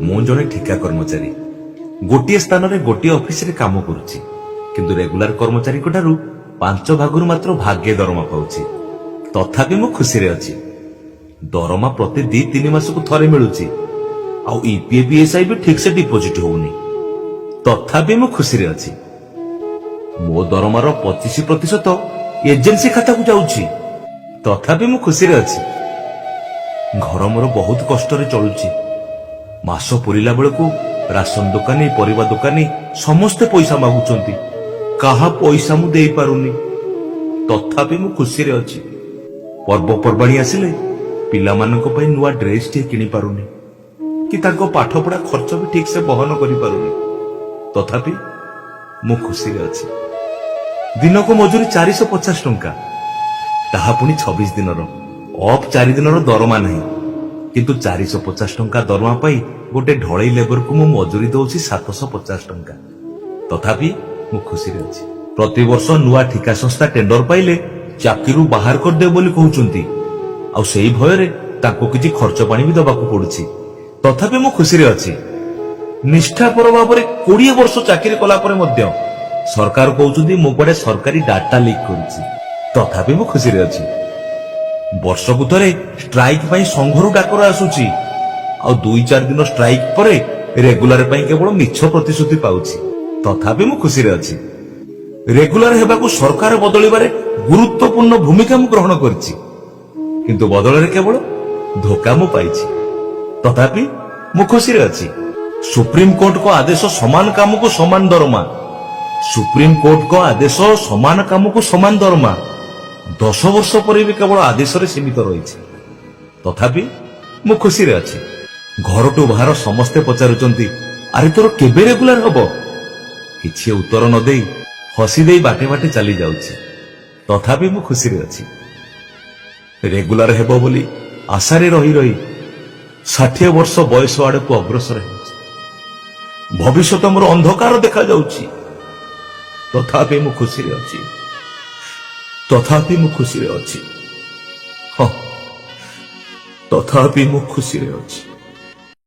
ମୁଁ ଜଣେ ଠିକା କର୍ମଚାରୀ ଗୋଟିଏ ସ୍ଥାନରେ ଗୋଟିଏ ଅଫିସରେ କାମ କରୁଛି, କିନ୍ତୁ ରେଗୁଲାର କର୍ମଚାରୀଙ୍କ ଠାରୁ 5 ଭାଗରୁ ମାତ୍ର ଭାଗେ ଦରମା ପାଉଛି। ତଥାପି ମୁଁ ଖୁସିରେ ଅଛି। ଦରମା ପ୍ରତି 2-3 ମାସକୁ ଥରେ ମିଳୁଛି, ଆଉ ଇପିଏଫ୍ ଇଏସ୍ଆଇ ବି ଠିକ୍ ସେ ଡିପୋଜିଟ୍ ହଉନି। ତଥାପି ମୁଁ ଖୁସିରେ ଅଛି। ମୋ ଦରମାର 25% ଏଜେନ୍ସି ଖାତାକୁ ଯାଉଛି। ତଥାପି ମୁଁ ଖୁସିରେ ଅଛି। ଘର ମୋର ବହୁତ କଷ୍ଟରେ ଚଳୁଛି। ମାସ ପୁରିଲା ବେଳକୁ ରାସନ ଦୋକାନୀ, ପରିବା ଦୋକାନୀ ସମସ୍ତେ ପଇସା ମାଗୁଛନ୍ତି। କାହା ପଇସା ମୁଁ ଦେଇପାରୁନି। ତଥାପି ମୁଁ ଖୁସିରେ ଅଛି। ପର୍ବପର୍ବାଣୀ ଆସିଲେ ପିଲାମାନଙ୍କ ପାଇଁ ନୂଆ ଡ୍ରେସ୍ ଟିଏ କିଣି ପାରୁନି, କି ତାଙ୍କ ପାଠପଢା ଖର୍ଚ୍ଚ ବି ଠିକ୍ ସେ ବହନ କରିପାରୁନି। ତଥାପି ମୁଁ ଖୁସିରେ ଅଛି। ଦିନକୁ ମଜୁରୀ 450 ଟଙ୍କା, ତାହା ପୁଣି 26 ଦିନର। ଅଫ୍ 4 ଦିନର ଦରମା ନାହିଁ, କିନ୍ତୁ 450 ଟଙ୍କା ଦରମା ପାଇ ଗୋଟେ ଢଳେଇ ଲେବରକୁ ମୁଁ ମଜୁରୀ ଦଉଛି 750 ଟଙ୍କା। ତଥାପି ମୁଁ ଖୁସିରେ ଅଛି। ପ୍ରତିବର୍ଷ ନୂଆ ଠିକା ସଂସ୍ଥା ଟେଣ୍ଡର ପାଇଲେ ଚାକିରିରୁ ବାହାର କରିଦେବ ବୋଲି କହୁଛନ୍ତି, ଆଉ ସେଇ ଭୟରେ ତାଙ୍କୁ କିଛି ଖର୍ଚ୍ଚ ପାଣି ବି ଦେବାକୁ ପଡୁଛି। ତଥାପି ମୁଁ ଖୁସିରେ ଅଛି। ନିଷ୍ଠାପର ଭାବରେ 20 ବର୍ଷ ଚାକିରି କଲା ପରେ ମଧ୍ୟ ସରକାର କହୁଛନ୍ତି ମୁଁ କୁଆଡେ ସରକାରୀ ଡାଟା ଲିକ୍ କରୁଛି। ତଥାପି ମୁଁ ଖୁସିରେ ଅଛି। ବର୍ଷକୁ ଥରେ ଷ୍ଟ୍ରାଇକ ପାଇଁ ସଂଘରୁ ଡାକର ଆସୁଛି, ଆଉ 2-4 ଦିନ ଷ୍ଟ୍ରାଇକ ପରେ ରେଗୁଲାର ପାଇଁ କେବଳ ମିଛ ପ୍ରତିଶ୍ରୁତି ପାଉଛି। ତଥାପି ମୁଁ ଖୁସିରେ ଅଛି। ରେଗୁଲାର ହେବାକୁ ସରକାର ବଦଳିବାରେ ଗୁରୁତ୍ୱପୂର୍ଣ୍ଣ ଭୂମିକା ମୁଁ ଗ୍ରହଣ କରିଛି, କିନ୍ତୁ ବଦଳରେ କେବଳ ଧୋକା ମୁଁ ପାଇଛି। ତଥାପି ମୁଁ ଖୁସିରେ ଅଛି। ସୁପ୍ରିମକୋର୍ଟଙ୍କ ଆଦେଶ ସମାନ କାମକୁ ସମାନ ଦରମା। ସୁପ୍ରିମକୋର୍ଟଙ୍କ ଆଦେଶ ସମାନ କାମକୁ ସମାନ ଦରମା 10 ବର୍ଷ ପରେ ବି କେବଳ ଆଦେଶରେ ସୀମିତ ରହିଛି। ତଥାପି ମୁଁ ଖୁସିରେ ଅଛି। ଘରଠୁ ବାହାର ସମସ୍ତେ ପଚାରୁଛନ୍ତି, ଆରେ ତୋର କେବେ ରେଗୁଲାର ହବ? କିଛି ଉତ୍ତର ନ ଦେଇ ହସି ଦେଇ ବାଟେ ବାଟେ ଚାଲି ଯାଉଛି। ତଥାପି ମୁଁ ଖୁସିରେ ଅଛି। ରେଗୁଲାର ହେବ ବୋଲି ଆଶାରେ ରହି ରହି 60 ବର୍ଷ ବୟସ ଆଡକୁ ଅଗ୍ରସର ହେଉଛି। ଭବିଷ୍ୟତ ମୋର ଅନ୍ଧକାର ଦେଖାଯାଉଛି। ତଥାପି ମୁଁ ଖୁସିରେ ଅଛି। ତଥାପି ମୁଁ ଖୁସିରେ ଅଛି। ହଁ, ତଥାପି ମୁଁ ଖୁସିରେ ଅଛି।